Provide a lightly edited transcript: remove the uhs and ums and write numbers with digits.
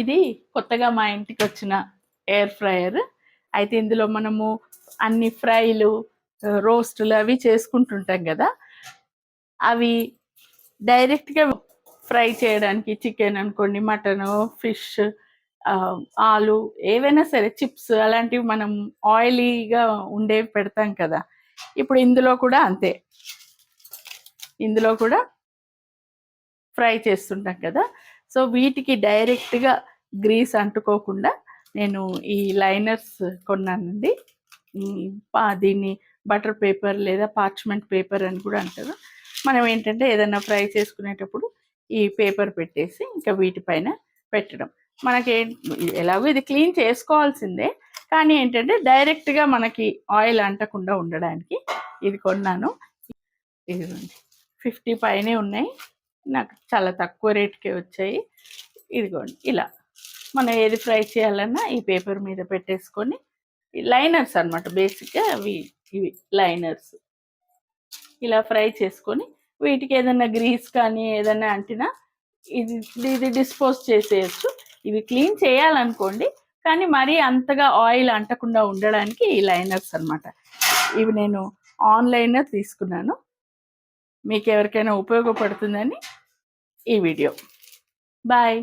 ఇది కొత్తగా మా ఇంటికి వచ్చిన ఎయిర్ ఫ్రైయర్. అయితే ఇందులో మనము అన్ని ఫ్రైలు, రోస్టులు అవి చేసుకుంటుంటాం కదా. అవి డైరెక్ట్గా ఫ్రై చేయడానికి చికెన్ అనుకోండి, మటను, ఫిష్, ఆలు, ఏవైనా సరే చిప్స్ అలాంటివి మనం ఆయిలీగా ఉండేవి పెడతాం కదా. ఇప్పుడు ఇందులో కూడా అంతే, ఇందులో కూడా ఫ్రై చేస్తుంటాం కదా. సో వీటికి డైరెక్ట్గా గ్రీస్ అంటుకోకుండా నేను ఈ లైనర్స్ కొన్నానండి. దీన్ని బటర్ పేపర్ లేదా పార్చ్మెంట్ పేపర్ అని కూడా అంటారు. మనం ఏంటంటే ఏదైనా ఫ్రై చేసుకునేటప్పుడు ఈ పేపర్ పెట్టేసి ఇంకా వీటిపైన పెట్టడం. మనకి ఎలాగో ఇది క్లీన్ చేసుకోవాల్సిందే, కానీ ఏంటంటే డైరెక్ట్గా మనకి ఆయిల్ అంటకుండా ఉండడానికి ఇది కొన్నాను. ఇదిగోండి, 50 పైనే ఉన్నాయి, నాకు చాలా తక్కువ రేట్కే వచ్చాయి. ఇదిగోండి, ఇలా మనం ఏది ఫ్రై చేయాలన్నా ఈ పేపర్ మీద పెట్టేసుకొని, లైనర్స్ అనమాట బేసిక్గా ఇవి లైనర్స్. ఇలా ఫ్రై చేసుకొని వీటికి ఏదైనా గ్రీస్ కానీ ఏదైనా అంటినా ఇది డిస్పోజ్ చేసేయచ్చు. ఇవి క్లీన్ చేయాలనుకోండి, కానీ మరీ అంతగా ఆయిల్ అంటకుండా ఉండడానికి ఈ లైనర్స్ అనమాట. ఇవి నేను ఆన్లైన్లో తీసుకున్నాను. మీకు ఎవరికైనా ఉపయోగపడుతుందని ఈ వీడియో. బాయ్.